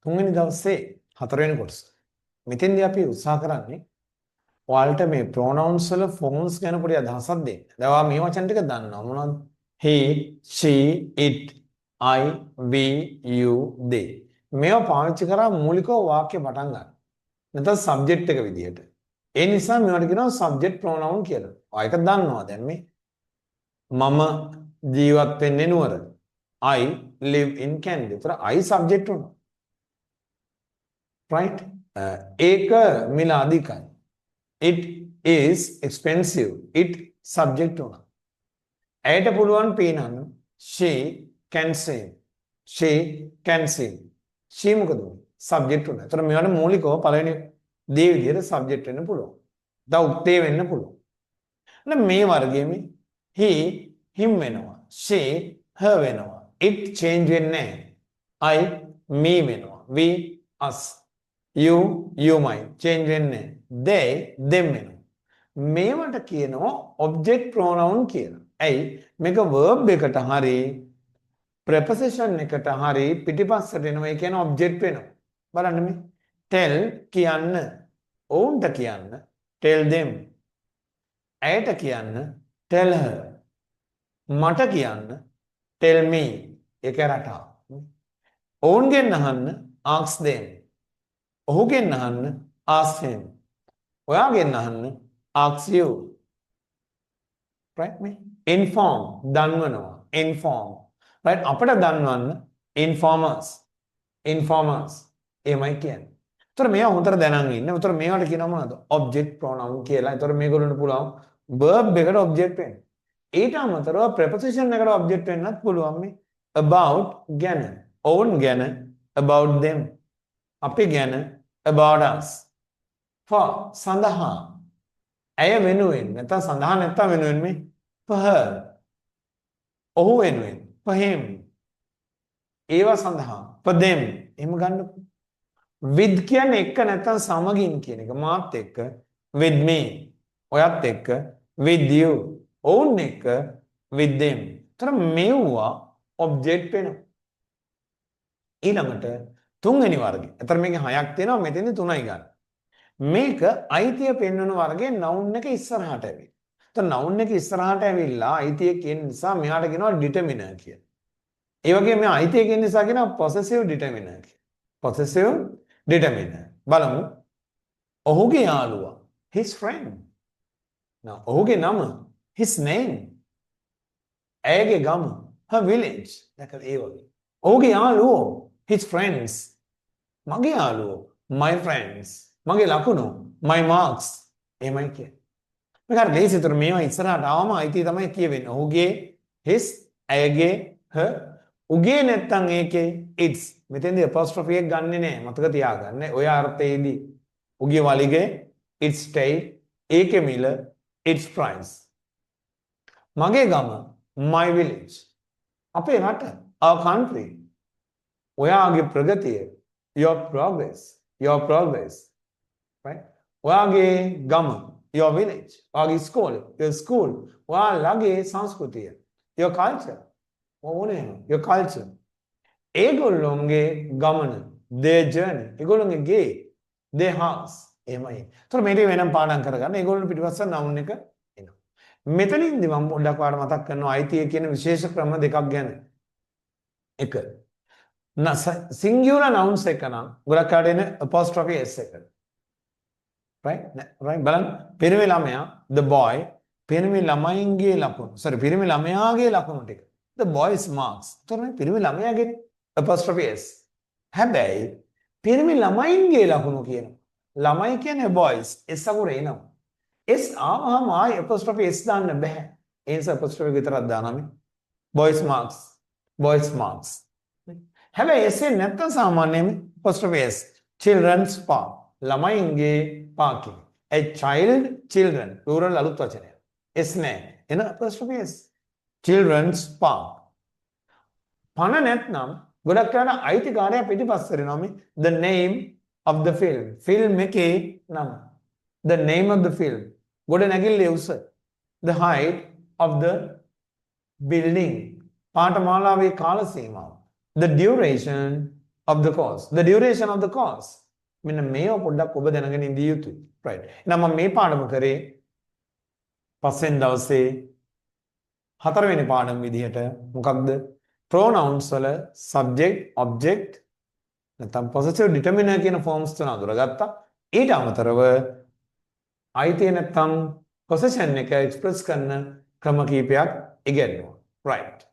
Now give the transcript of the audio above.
තුන්වෙනි දවසේ හතරවෙනි කොටස. මෙතෙන්දී අපි උත්සාහ කරන්නේ ඔයාලට මේ pronouns වල forms ගැන පොඩි අදහසක් දෙන්න. දැන් ඔයා මේ වචන ටික දන්නවා මොනවද? he, she, it, I, we, you, they. මේවා පාවිච්චි කරා මූලිකව වාක්‍ය පටන් ගන්න. නැත්නම් subject එක විදියට. ඒ නිසා මේවට කියනවා subject pronoun කියලා. ඔයා ඒක දන්නවා දැන් මේ. මම ජීවත් වෙන්නේ නුවර. I live in Canada. ඒතර I subject උනා. Right? ඒක මිල අධිකයි. It is expensive. It subject උනා. ඇයට පුළුවන් පීනන්න. She can sing. She can sing. she මොකද උනේ? subject උනා. ඒතර මේවට මූලිකව පළවෙනි දේ විදිහට subject වෙන්න පුළුවන්. දවුත්තේ වෙන්න පුළුවන්. නැත්නම් මේ වර්ගයේ මේ he him වෙනවා. she her වෙනවා. it change වෙන්නේ නැහැ. I me වෙනවා. we us. you you might change වෙන්නේ. they them වෙනවා. මේවට කියනවා object pronoun කියලා. ඇයි? මේක verb එකට හරි preposition එකට හරි පිටිපස්සට එනවා. ඒ කියන්නේ object වෙනවා. බලන්න මේ tell කියන්න, ඔවුන්ට කියන්න tell them. ඇයට කියන්න tell her. මට කියන්න tell me. ඒක රටා. ඔවුන්ගෙන් අහන්න ask them. ඔහුගෙන් අහන්න ask him. ඔයාගෙන් අහන්න ask you. Right me? Inform දන්වනවා. Inform. Right? අපිට දන්වන්න informers. Informers. එමයි කියන්නේ. ඒතර මේවා හොඳට දැනන් ඉන්න. ඒතර මේවට කියනවා මොනවද? object pronoun කියලා. ඒතර මේගොල්ලන්ට පුළුවන් verb එකට object වෙන්න. ඊට අමතරව preposition එකට object වෙන්නත් පුළුවන් මේ about ගැන. ඔවුන් ගැන about them. අපි ගැන about us. for සඳහා. ඇය වෙනුවෙන් නැත්නම් සඳහා නැත්නම් වෙනුවෙන් මේ for her. ඔහු වෙනුවෙන් for him. ඒවා සඳහා for them. එහෙම ගන්නකො. with කියන්නේ එක්ක නැත්නම් සමගින් කියන එක. මාත් එක්ක with me. ඔයත් එක්ක with you. ඔවුන් එක්ක with them. තර මෙව්වා object වෙනවා. ඊළඟට තුන්වෙනි වර්ගය. අතර මේකේ හයක් තියෙනවා. මෙතෙන්දි තුනයි ගන්න. මේක අයිතිය පෙන්වන වර්ගයේ noun එක ඉස්සරහට ඇවිල්ලා. එතන noun එක ඉස්සරහට ඇවිල්ලා අයිතිය කියන නිසා මෙහාට කියනවා determiner කියලා. ඒ වගේම මේ අයිතිය කියන නිසා කියනවා possessive determiner කියලා. possessive determiner. බලමු. ඔහුගේ යාළුවා his friend. now ඔහුගේ නම his name. ඇයගේ ගම her village. දැකලා ඒ වගේ. ඔහුගේ යාළුවෝ his friends. මගේ යාළුවෝ my friends. මගේ ලකුණු my marks. එහෙමයි කියන්නේ. මේක හරි ලේසි. ඒතර මේවා ඉස්සරහට ආවම අයිතිය තමයි කියවෙන්නේ. ඔහුගේ his, ඇයගේ her. උගේ නැත්තම් ඒකේ its. මෙතෙන්දී apostrophe එක ගන්නෙ නෑ. මතක තියාගන්න. ඔය අර්ථයේදී උගේ වලිගේ its stay, ඒකේ මිල its price. මගේ ගම my village. අපේ රට our country. ඔයාගේ ප්‍රගතිය your progress. your progress. right? ඔයාගේ ගම your village. ඔයාගේ school your school. ඔයාලගේ සංස්කෘතිය your culture. ඕනේ your culture. ඒගොල්ලොන්ගේ ගමන their journey. ඒගොල්ලොන්ගේ ගේ their house. එහෙමයි. ඒතර මේක වෙනම් පාඩම් කරගන්න. ඒගොල්ලෝ පිටිපස්ස noun එක එනවා. මෙතනින්දි මම පොඩ්ඩක් ඔයාලට මතක් කරනවා අයිතිය කියන විශේෂ ක්‍රම දෙකක් ගැන. එක singular nouns එක නම් ගොඩක් කාට එන apostrophe s එක. right? බලන්න පිරිමි ළමයා the boy පිරිමි ළමයින්ගේ ලකුණු. sorry පිරිමි ළමයාගේ ලකුණු ටික. the boys marks. එතකොට මේ පිරිමි ළමයාගේ apostrophe s. හැබැයි පිරිමි ළමයින්ගේ ලකුණු කියනවා. ළමයි කියන්නේ boys. s අකුරේ එනවා. s ආවම ආයි apostrophe s දාන්න බෑ. ඒ නිසා apostrophe විතරක් දානවා මේ. boys marks. boys marks. හැබැයි s නැත්තම් සාමාන්‍යයෙන් apostrophe s. children's park. ළමයින්ගේ පාර්කින්. a child children plural අලුත් වචනය. s නෑ. එන apostrophe s. children's park. පණ නැත්නම් ගොඩක් කරන අයිතිකාරයා පිටිපස්සට එනවා මේ the name of the film. film එකේ නම. the name of the film. ගොඩ නැගිල්ලේ උස. the height of the building. පාඨමාලාවේ කාල සීමාව. the duration of the course, the duration of the course. මෙන්න මේව පොඩ්ඩක් ඔබ දැනගෙන ඉඳිය යුතුයි. right. එහෙනම් මම මේ පාඩම කරේ පස්වෙනි දවසේ හතරවෙනි පාඩම විදිහට මොකක්ද? pronouns වල subject, object නැත්නම් possessive determiner කියන forms තුන අඳුරගත්තා. ඊට අමතරව අයිතිය නැත්නම් possession එක express කරන ක්‍රම කීපයක් ඉගෙනුවා. right.